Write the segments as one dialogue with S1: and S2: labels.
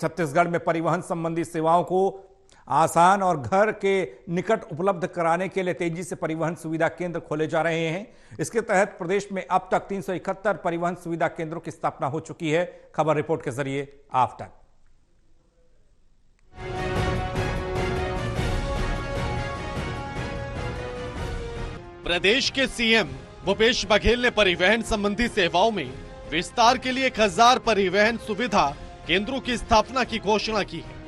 S1: छत्तीसगढ़ में परिवहन संबंधी सेवाओं को आसान और घर के निकट उपलब्ध कराने के लिए तेजी से परिवहन सुविधा केंद्र खोले जा रहे हैं। इसके तहत प्रदेश में अब तक 371 परिवहन सुविधा केंद्रों की स्थापना हो चुकी है। खबर रिपोर्ट के जरिए आप तक।
S2: प्रदेश के सीएम भूपेश बघेल ने परिवहन संबंधी सेवाओं में विस्तार के लिए 1000 परिवहन सुविधा केंद्रों की स्थापना की घोषणा की है।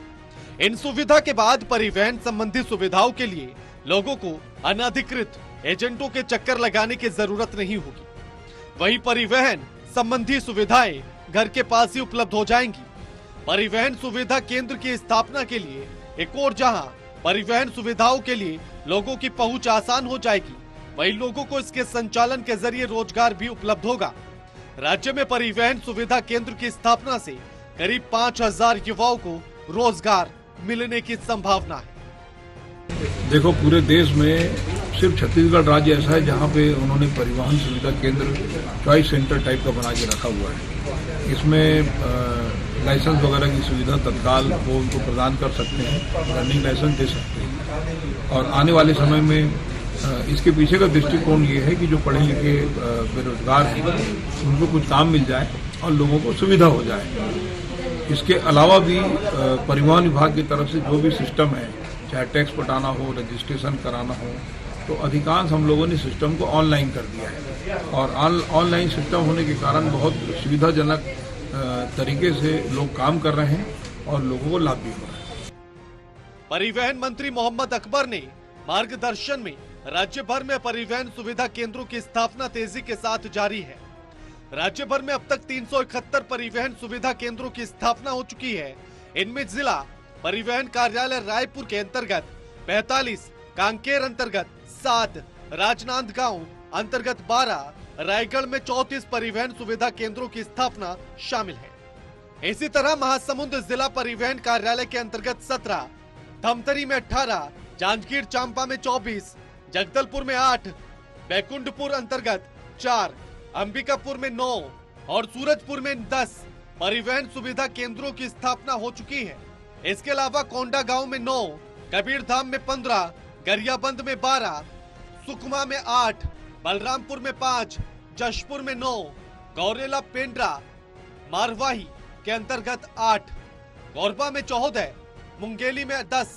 S2: इन सुविधा के बाद परिवहन संबंधी सुविधाओं के लिए लोगों को अनधिकृत एजेंटों के चक्कर लगाने की जरूरत नहीं होगी। वहीं परिवहन संबंधी सुविधाएं घर के पास ही उपलब्ध हो जाएंगी। परिवहन सुविधा केंद्र की स्थापना के लिए एक और जहां परिवहन सुविधाओं के लिए लोगों की पहुंच आसान हो जाएगी, वहीं लोगों को इसके संचालन के जरिए रोजगार भी उपलब्ध होगा। राज्य में परिवहन सुविधा केंद्र की स्थापना से करीब 5000 युवाओं को रोजगार मिलने की संभावना है।
S3: देखो, पूरे देश में सिर्फ छत्तीसगढ़ राज्य ऐसा है जहां पे उन्होंने परिवहन सुविधा केंद्र चॉइस सेंटर टाइप का बना के रखा हुआ है। इसमें लाइसेंस वगैरह की सुविधा तत्काल वो उनको प्रदान कर सकते हैं, रनिंग लाइसेंस दे सकते हैं। और आने वाले समय में इसके पीछे का दृष्टिकोण ये है कि जो पढ़े लिखे बेरोजगार हैं उनको कुछ काम मिल जाए और लोगों को सुविधा हो जाए। इसके अलावा भी परिवहन विभाग की तरफ से जो भी सिस्टम है, चाहे टैक्स पटाना हो, रजिस्ट्रेशन कराना हो, तो अधिकांश हम लोगों ने सिस्टम को ऑनलाइन कर दिया है। और ऑनलाइन सिस्टम होने के कारण बहुत सुविधाजनक तरीके से लोग काम कर रहे हैं और लोगों को लाभ भी हो रहा है।
S2: परिवहन मंत्री मोहम्मद अकबर ने मार्गदर्शन में राज्य भर में परिवहन सुविधा केंद्रों की स्थापना तेजी के साथ जारी है। राज्य भर में अब तक 371 परिवहन सुविधा केंद्रों की स्थापना हो चुकी है। इनमें जिला परिवहन कार्यालय रायपुर के अंतर्गत 45, कांकेर अंतर्गत 7, राजनांदगांव अंतर्गत 12, रायगढ़ में 34 परिवहन सुविधा केंद्रों की स्थापना शामिल है। इसी तरह महासमुंद जिला परिवहन कार्यालय के अंतर्गत 17, धमतरी में 18, जांजगीर चांपा में 24, जगदलपुर में 8, बैकुंठपुर अंतर्गत 4, अंबिकापुर में 9 और सूरजपुर में 10 परिवहन सुविधा केंद्रों की स्थापना हो चुकी है। इसके अलावा कोंडागांव में 9, कबीरधाम में 15, गरियाबंद में 12, सुकमा में 8, बलरामपुर में 5, जशपुर में 9, गौरेला पेंड्रा मारवाही के अंतर्गत 8, कोरबा में 14, मुंगेली में 10,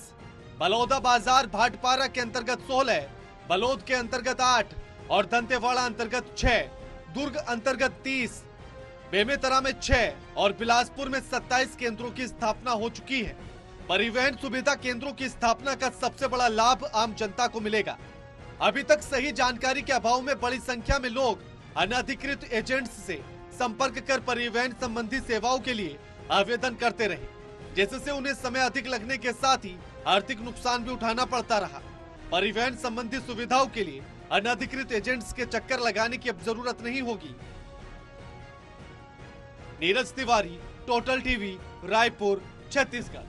S2: बलौदा बाजार भाटपारा के अंतर्गत 16, बलोद के अंतर्गत 8 और दंतेवाड़ा अंतर्गत 6, दुर्ग अंतर्गत 30, बेमेतरा में 6 और बिलासपुर में 27 केंद्रों की स्थापना हो चुकी है। परिवहन सुविधा केंद्रों की स्थापना का सबसे बड़ा लाभ आम जनता को मिलेगा। अभी तक सही जानकारी के अभाव में बड़ी संख्या में लोग अनधिकृत एजेंट्स से संपर्क कर परिवहन संबंधी सेवाओं के लिए आवेदन करते रहे, जिससे उन्हें समय अधिक लगने के साथ ही आर्थिक नुकसान भी उठाना पड़ता रहा। परिवहन संबंधी सुविधाओं के लिए अनधिकृत एजेंट्स के चक्कर लगाने की अब जरूरत नहीं होगी। Neeraj Tiwari, total TV, Raipur, Chhattisgarh.